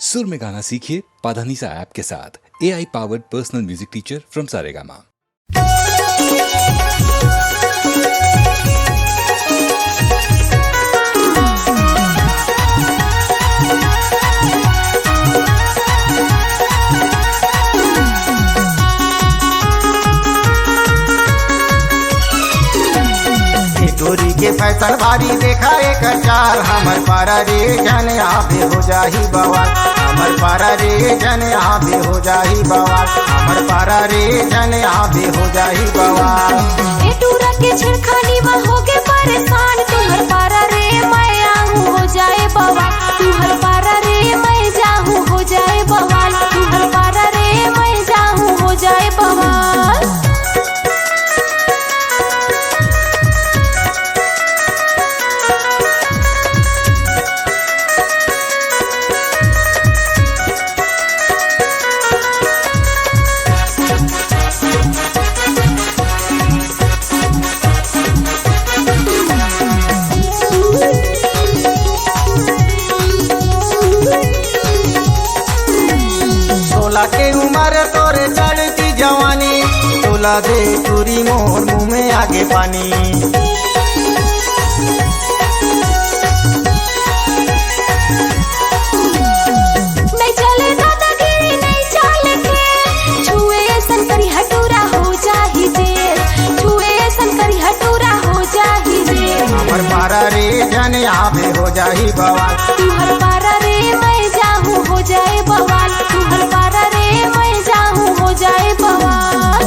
सुर में गाना सीखिए पाधानीसा ऐप के साथ। AI powered personal music teacher from Saregama. गोरी के फैसल भारी देखा एक चाल, हमर पारा रे जन आबे हो जाही बवाल। हमर पारा रे जन आबे हो जाही बवाल। हमर पारा रे जन आबे हो जाही बवाल। ए टूरा के छिड़खानी में होगे परेशान, तुम्हर पारा रे मैं आऊं हो जाए बवाल। तुम्हर पारा रे मैं जाऊं हो जाए बवाल। तुम्हर पारा रे मैं जाऊं हो जाए बवाल। के उम्र तोरे चढ़ती जवानी, तोला दे चूरी मोर मुँह में आगे पानी। नहीं चले दादागिरी नहीं चले के, छुए संकरी हटूरा हो जाही देर। छुए संकरी हटूरा हो जाही देर। हमर पारा रे जन आबे हो जाही बवाल। तुम्हर पारा रे मैं जाऊं हो जाए बवाल। तुम्हर पारा रे मैं जाऊं हो जाए बवाल।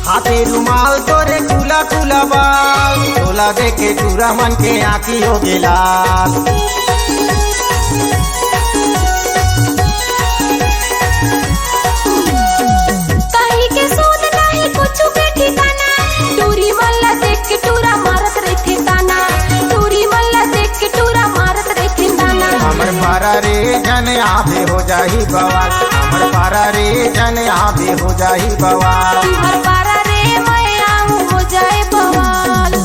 हाथे रुमाल तोरे कुला कुला बाल, तोला देखे चूरा मन के आँखी हो गे लाल। कहीं के सूद नहीं कुछ के ठिकाना, टूरी मल्ला देख के टूरा मारत रहे ताना। टूरी मल्ला देख के टूरा मारत रहे ताना। हमर पारा रे जन आबे हो जाही बवाल। हमर पारा रे जन आबे हो जाही बवाल। तुम्हर पारा रे मैं आऊं हो जाए बवाल।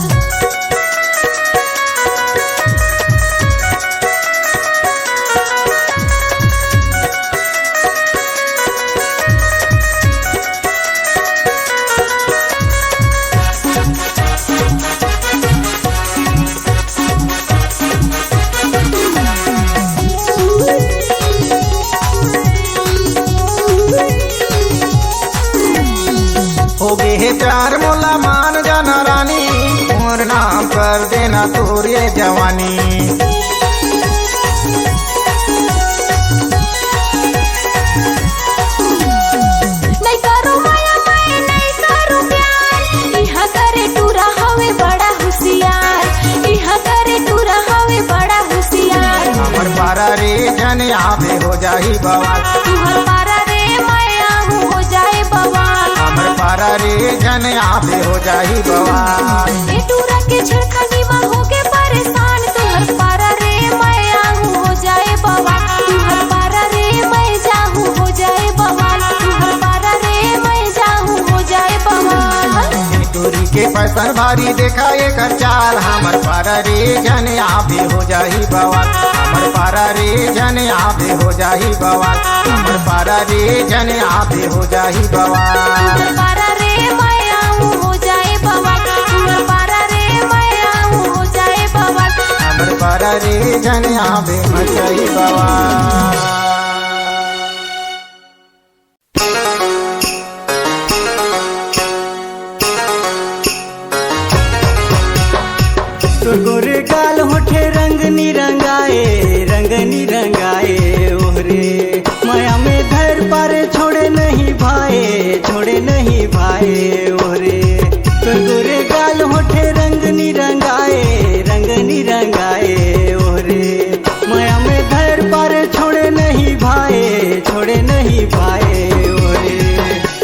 हो गे हे प्यार मोला मान जाना रानी, मोर नाम कर देना तोरे जवानी। नहीं करो माया मैं नहीं करो प्यार, इहाँ करे टूरा हवे बड़ा होशियार। इहाँ करे टूरा हवे बड़ा होशियार। हमर पारा रे जन आबे हो जाही बवाल। तुम्हर पारा रे मैं आऊं हो जाए बवाल। हमर पारा रे जन आबे हो जाही बवाल। ए टूरा के छिड़खानी में होगे परेशान, तुम्हर पारा रे मैं आऊं हो जाए बवाल। तुम्हर पारा रे मैं जाऊं हो जाए बवाल। तुम्हर पारा रे मैं जाऊं हो जाए बवाल। चोरी के पैसा भारी देखा एक चाल, हमर पारा रे जन आबे हो जाही बवाल। हमर पारा रे जन आबे हो जाही बवाल। हमर पारा रे जन आबे हो जाही बवाल। तुम्हर पारा रे मैं आऊं हो जाए बवाल। तुम्हर पारा रे मैं आऊं हो जाए बवाल। हमर पारा रे जन आबे हो जाही बवाल। गोरे गाल होठे रंग निरंगाए, रंग निरंगाए ओहरे माया में धर पारे छोड़े नहीं भाए, छोड़े नहीं भाए ओहरे। गोरे गाल होठे रंग निरंगाए, रंग निरंगाए ओहरे माया में धर पारे छोड़े नहीं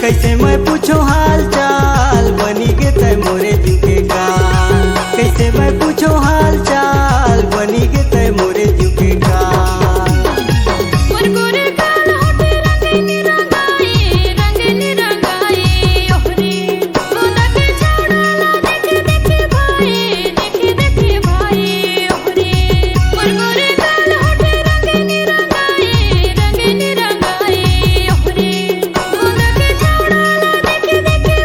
कैसे मैं पूछो हाल चाल बनी के तय मोरे जीव के काल। कैसे मैं पूछो हाल चाल बनी के तय मोरे जीव के काल। मुरगुरे गाल होठे रंगनी रंगाए ओहरे गोदा के छौड़ा देखे देखे भाई ओहरे मुरगुरे गाल होठे रंगनी रंगाए ओहरे गोदा के छौड़ा देखे देखे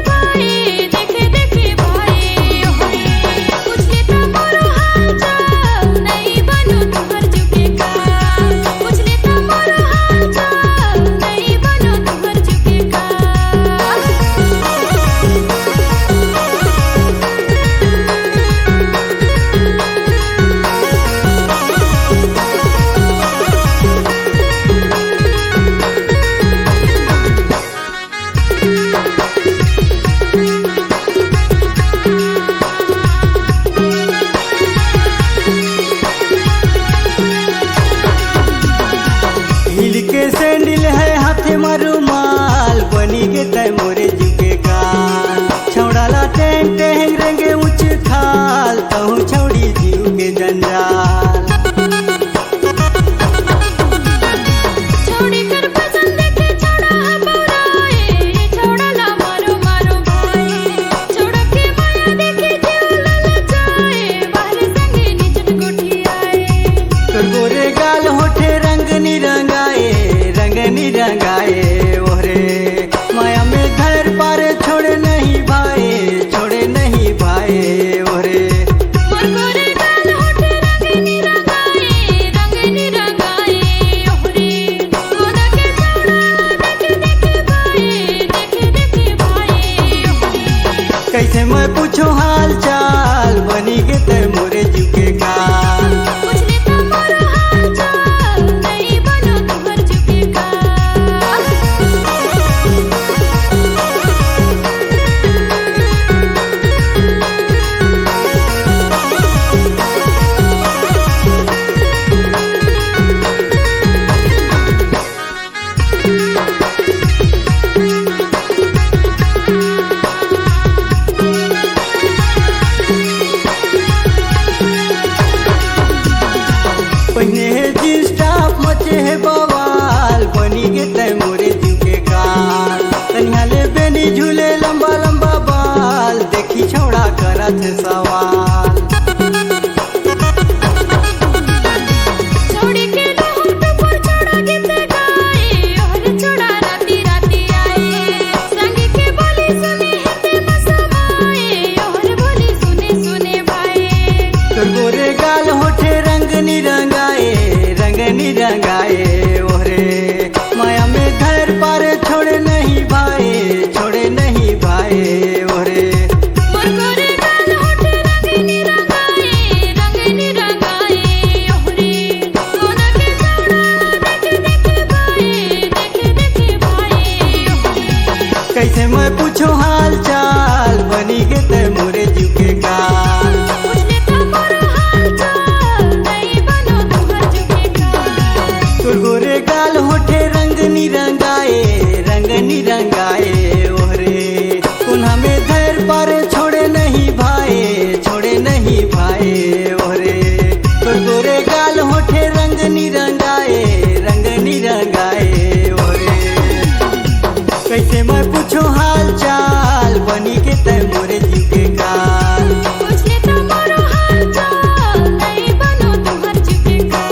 भाई ओहरे पूछले त मोरो हाल चाल नहीं बनू तुहर जुके का। पूछले त मोरो हाल चाल नहीं बनू तुहर जुके का। हिल के सैंडल है हाथे मारूमाल बनी के तय मोरे जीव के काल। छौड़ाला टेंग टेंग रंगे ऊंच खाल कहूँ छौड़ी जीव के जंजाल। छोड़ी कर पसंद देखे छोड़ा बौराए छोड़ा ला मारो भाई छोड़ा के माया देखे जीव ललचाए बाहर संगे नीचट गोठी आए। तोर गोरे गाल होठे रंगनी रंगाए ओहरे माया में घर पारे छोड़े नहीं भाई ओहरे मुरगुरे गाल होठे रंगनी रंगाए ओहरे गोदा के छौड़ा देखे देखे भाई ओहरे कैसे मैं पूछो हाल चाल बनी के तय मोरे जीव के काल। पूछले त मोरो हाल चाल नहीं बनू तुहर जुके का। पहिने है जींस टॉप मचे है बवाल बनी के तय मोरे जीव के काल। तनिया ले बेनी झूले लंबा लंबा बाल देखी छौड़ा करत है सवाल। छोड़ी के लहू तो पर छोड़ा गीत गाए ओहरे छोड़ा राती आए संग के बोली सुने हिंदी में समाए ओहरे बोली सुने भाई। तोर गोरे गाल होठे रंगनी रंगाए ओहरे माया में घर पारे छोड़े नहीं भाई ओहरे मुरगुरे गाल होठे रंगनी रंगाए ओहरे गोदा के छौड़ा देखे भाई ओहरे कैसे मैं पूछो हाल चाल बनी के तय मोरे जीव के काल। पूछले त मोरो हाल चाल नहीं बनू तुहर जुके का। तोर गोरे गाल होठे रंगनी रंगाए ओहरे पुनः में धैर पारे छोड़े नहीं भाई ओहरे तोर गोरे गाल होठे रंगनी रंगाए ओहरे कैसे मैं पूछो हाल चाल बनी के तय मोरे जीव के काल। पूछले त मोरो हाल चाल नहीं बनू तुहर जुके का।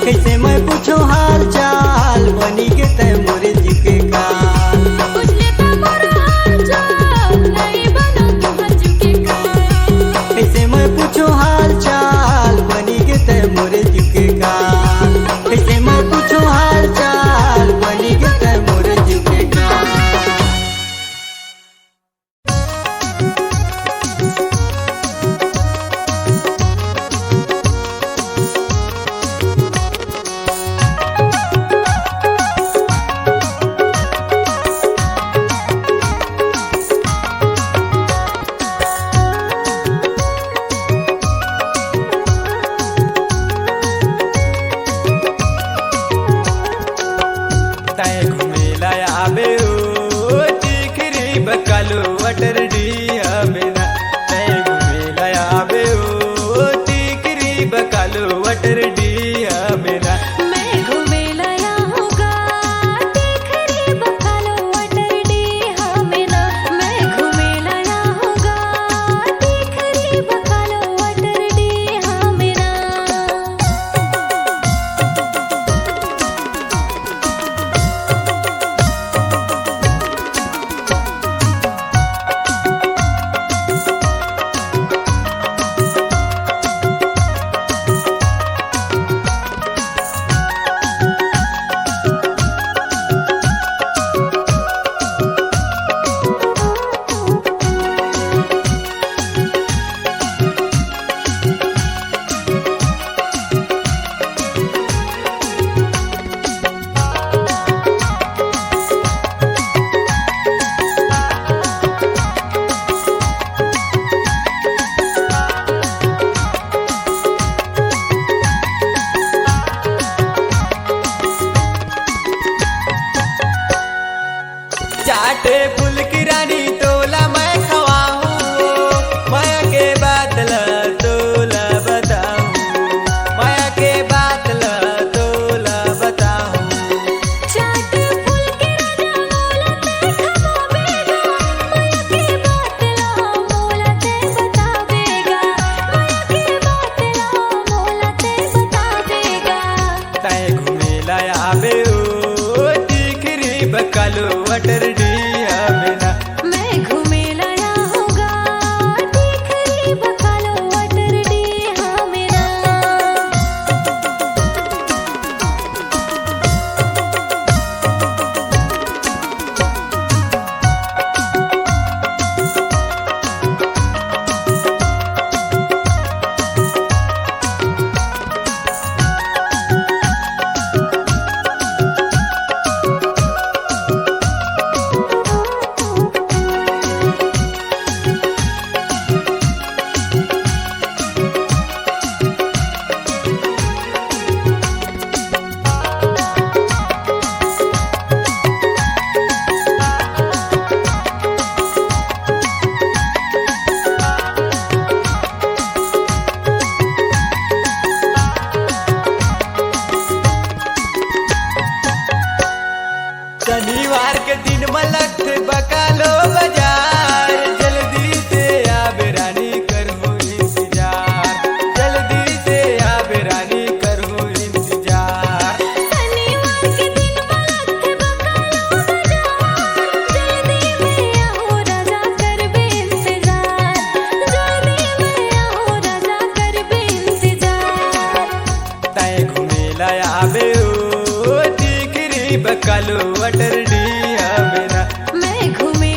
कैसे मैं पूछो हाल चाल बनी के तय मोरे जीव के काल। पूछले त मोरो हाल चाल नहीं बनू तुहर जुके का। कैसे मैं पूछो हाल चाल बनी के तय मोरे जीव के काल। कैसे मैं पूछो हाल चाल बनी के तय मोरे जीव के काल। चाटे फूल की रानी तोला मैं खवाऊं, माया के बातला तोला बताऊं, माया के बातला तोला बताऊं। चाट फूल के राजा मोला ते खवावेगा, माया के बातला मोला ते बतावेगा, माया के बातला मोला ते बतावेगा। तय घूमेला आवे ओ टिकरी बकालो वटर डिया बिना। मैं घूमेला आऊंगा टिकरी बकालो अटर डीहा मेरा। शनिवार के दिन मलक बकालो बाजार, जल्दी से आवे रानी करहो इंतजार, जल्दी से आवे रानी करहो इंतजार। शनिवार के दिन मलक बकालो बाजार, जल्दी में आओ राजा करबे इंतजार, जल्दी में आओ राजा करबे इंतजार। तय घूमेला आवे ओ टिकरी बकालो वटर डिया बिना। मैं घूमे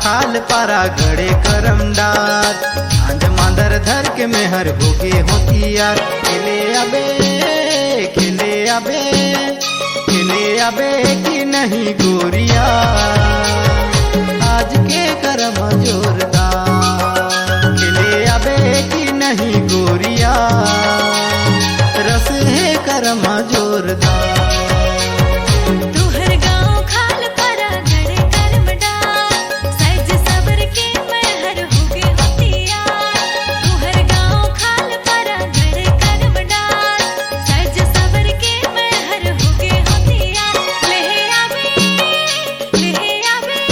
खाल पारा गड़े करमदार आंज मांदर धर के मेहर होगे होतियार खेले आबे खेले आबे खेले आबे कि नहीं गोरिया आज के करम जोरदार खेले आबे कि नहीं गोरिया रस है करम जोरदार तुहर गाँव खाल पारा गड़े करमदार सज सबर के महर होगे होतियार तुहर गाँव खाल पारा गड़े करमदार सज सबर के महर होगे होतियार लेहे आबे लेहे आबे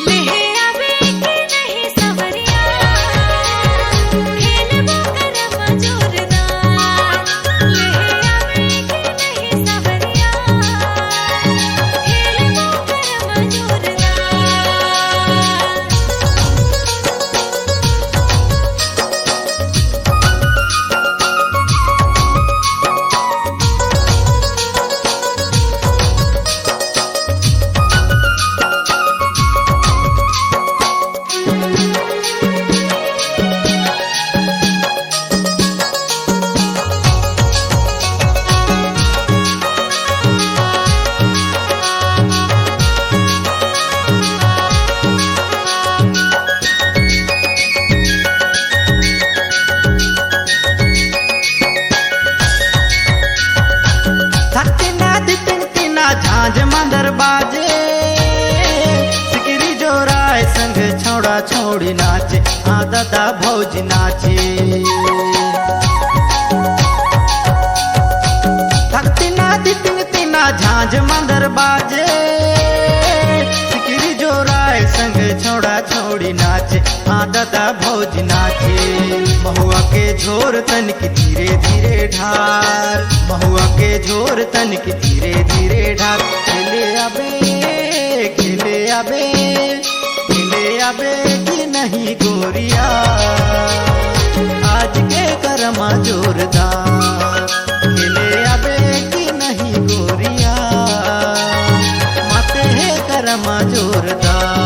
लेहे आबे कि नहीं सवरिया खेलबो करम जोरदार लेहे आबे कि नहीं सवरिया खेलबो करम जोरदार थकना दिपिन तिना झांझ मंदर बाजे सिकरी जोराय संग छौड़ा छौड़ी नाचे हाँ दादा भौजी नाचे थकना दिपिन तिना झांझ मंदर बाजे सिकरी जोराय संग छौड़ा छौड़ी नाचे हाँ दादा भौजी नाचे महुआ के झोर तन की धीरे धीरे ढार महुआ के झोर तन की धीरे धीरे ढार खेले आबे खेले आबे खेले आबे कि नहीं गोरिया आज के करमा जोरदार खेले आबे कि नहीं गोरिया माते है करमा जोरदार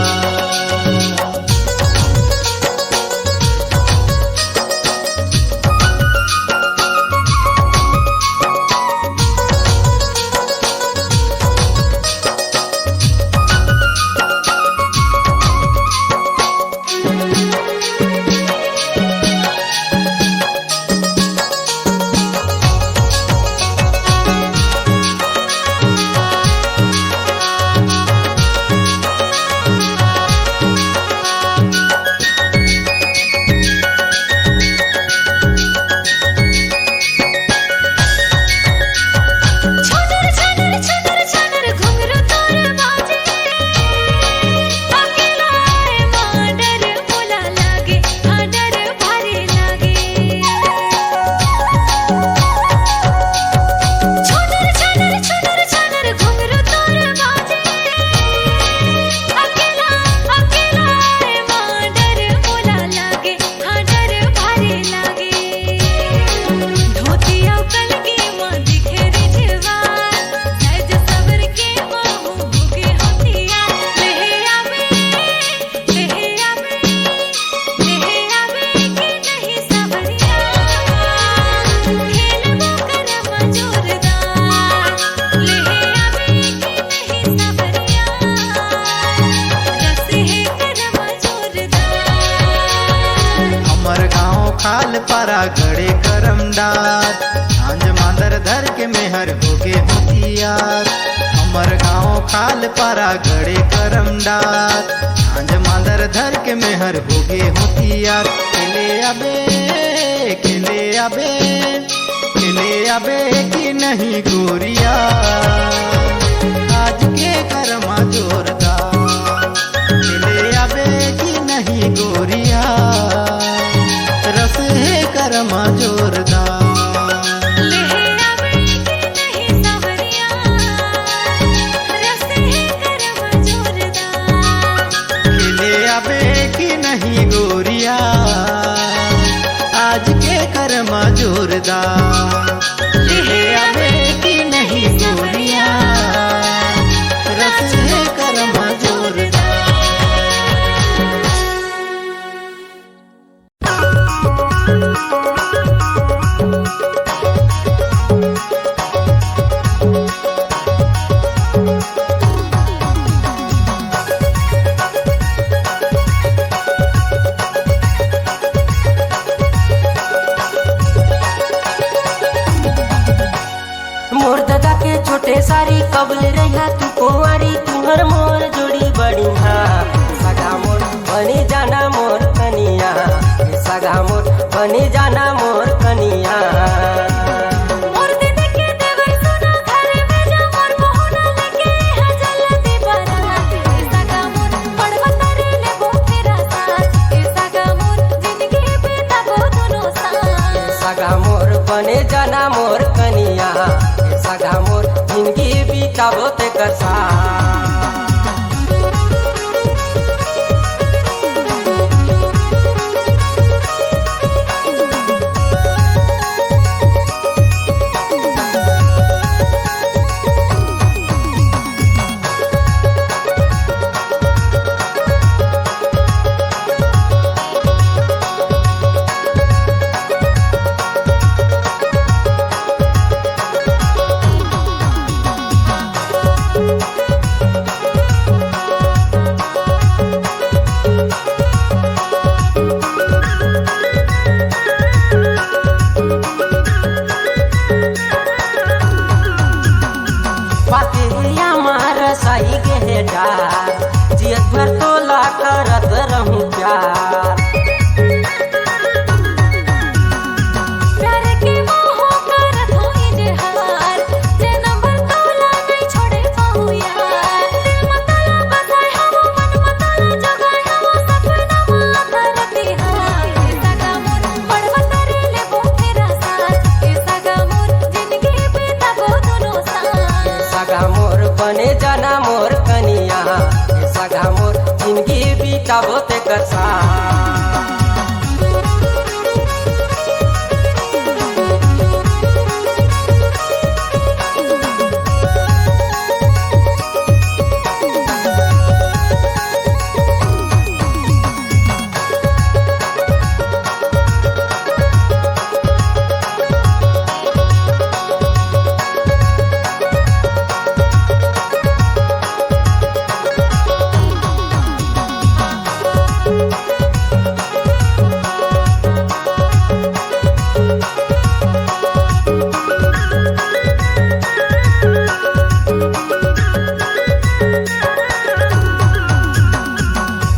छनर छनर छनर छनर घुंघरू तोर बाजे अकेला माडर बोला लागे आडर भारी लागे छनर छनर छनर छनर घुंघरू तोर बाजे अकेला अकेला माडर बोला लागे आडर भारी लागे धोतिया कलगी मां दिखे रिझवार सज सबर के बाहु होगे होतियार लेहे आबे लेहे आबे लेहे आबे कि नहीं सवरिया खेलबो करम जोरदार लेहे आबे कि नहीं सवरिया रस है करम जोरदार हमर गाँव खाल पारा गड़े करमदार झांझ मांदर धर के मेहर होगे होतियार हमर गाँव खाल पारा गड़े करमदार झांझ मांदर धर के मेहर होगे होतियार खेले आबे खेले आबे खेले आबे कि नहीं गोरिया आज के करमा जोरदार खेले आबे कि नहीं गोरिया रस है करमा जोरदार लेहे आबे कि नहीं सवरिया रस है करम जोरदार खेले आबे कि नहीं गोरिया आज के करमा जोरदार लेहे आबे कि नहीं सवरिया रस है करमा जोरदार छोटे सारी कबल रहा तू कुंवारी तुहर मोर जोड़ी बढ़िया सगा मोर बनी जाना मोर कनिया सगा मोर बनी जाना मोर कनिया मोर दीदी के देवर सुना घर में जा मोर बहुना लेके है जल्दी बारात ए सगा मोर पड़वा तारे ले बो तेरा साथ ए सगा मोर जिंदगी बीता बो दोनों साथ सगा मोर बने जाना मोर कनिया सगा मोर जिंदगी बीताबो ते कर साथ साई के डार जियत भर तोला करत रहूं प्यार प्यार के मोह करत हो इजहार जन्म भर तोला नहीं छोड़े पाऊं यार दिल मतला बसाए हम मन मतला जगाए हम सपना माता रती हाय ए सगा मोर पड़वा तारे ले बो तेरा साथ ए सगा मोर जिंदगी बीता बो दोनों साथ सगा मोर बने जाना मोर कनिया सगा मोर जिंदगी बीताबो ते कर साथ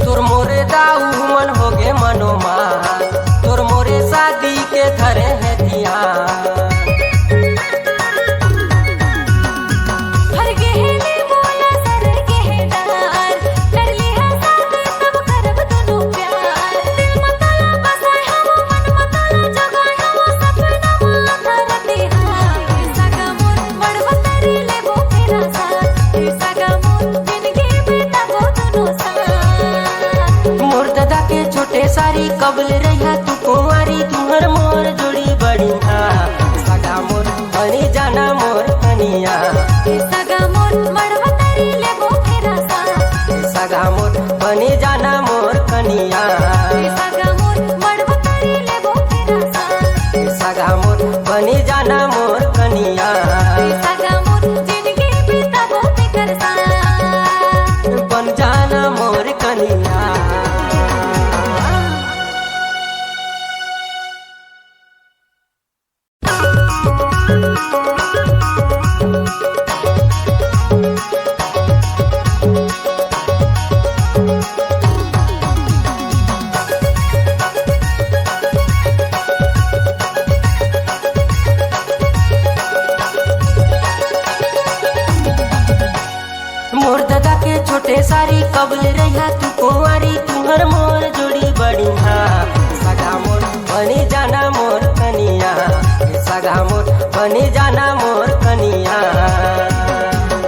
तोर मोरे दाऊ मन हो गे मनोमान तोर मोरे शादी के धरे है ध्यान हर गहने बोला सर गहदार कर लिया साथ तब करब दोनों प्यार दिल मतला बसाए हम मन मतला जगाए हम सपना माता रती हाय ए सगा मोर पड़वा तारे ले बो तेरा साथ ए सगा मोर जिंदगी बीता बो दोनों साथ मोर दादा के छोटे सारी कबल रहा तू कुंवारी तुहर मोर जोड़ी बढ़िया सगा मोर बनी जाना मोर कनिया ए सगा मोर मड़वा तारे ले बो तेरा साथ सगा मोर बनी जाना मोर कनिया ए सगा मोर मड़वा तारे ले बो तेरा साथ सगा मोर बनी जाना मोर कनिया ए सगा मोर जिंदगी बीता बो ते कर साथ बन जाना मोर कनिया मोर दादा के छोटे सारी कबल रहा तू कुंवारी तुहर मोर जोड़ी बढ़िया सगा मोर बनी जाना मोर कनिया सगा मोर बनी जाना मोर कनिया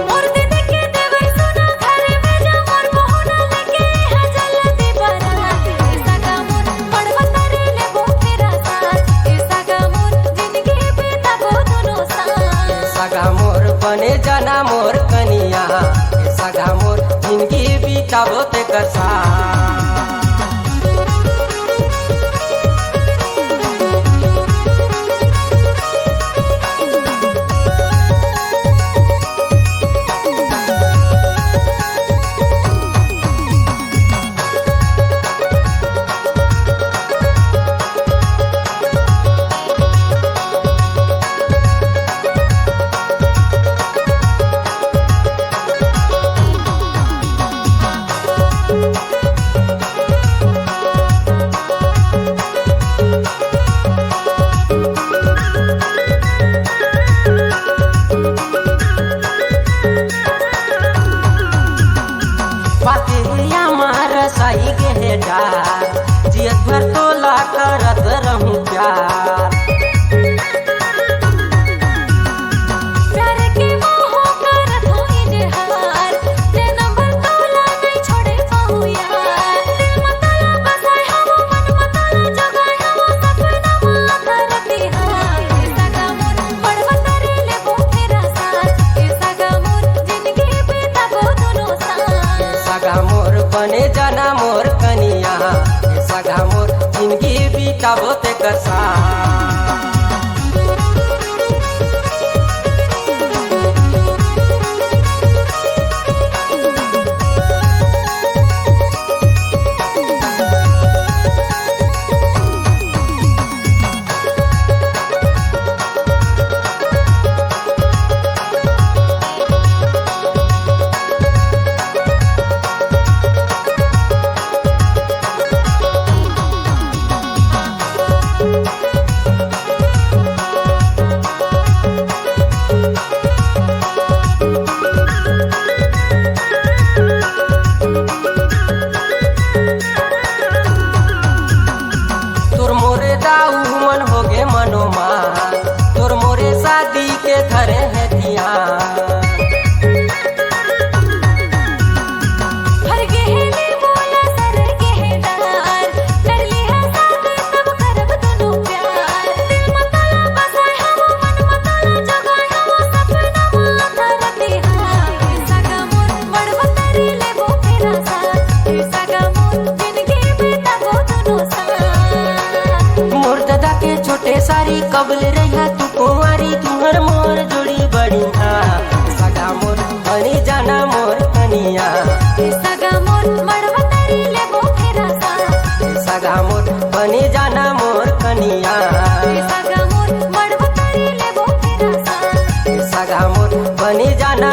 मोर दीदी के देवर सुना घर में जा मोर बहुना लेके है जल्दी बारात ए सगा मोर पड़वा तारे ले बो तेरा साथ ए सगा मोर जिंदगी बीता बो दोनों साथ सगा मोर बने जाना मोर कनिया सगा मोर जिंदगी बीताबो ते कर साथ करत रहूं प्यार। प्यार के मोह करत हो इजहार, जन्म भर तोला नहीं छोड़े पाऊं यार। दिल मतला बसाए हमो मन मतला जगाए हमो सपना माता रती हार। ए सगा मोर बड़वा तरे ले वो फेरा साथ, ए सगा मोर जिंदगी बीता वो दोनों साथ। सगा मोर बने जाना मोर कनिया, ए सगा मोर जिंदगी बीताबो तेकर साथ। तोर मोरे दाऊ मन होगे मनोमान, तोर मोरे शादी के धरे है ध्यान। हर गहने बोला सर गहदार, कर लिया साथ तब करब दोनों प्यार। दिल मतला बसाए हमो मन मतला जगाए हमो सपना माता रती हार। ए सगा मोर बड़वा तरे ले वो फेरा साथ, ए सगा मोर जिंदगी बीता वो दोनों साथ। मोर दादा के छोटे सारी कबल रहा तू कुंवारी, तुहर मोर जोड़ी बढ़िया। सगा मोर बनी जाना मोर कनिया, ए सगा मोर बड़वा तरे ले वो फेरा साथ, सगा मोर बनी जाना मोर कनिया। ए सगा मोर बड़वा तरे ले वो फेरा साथ। सगा मोर बनी जाना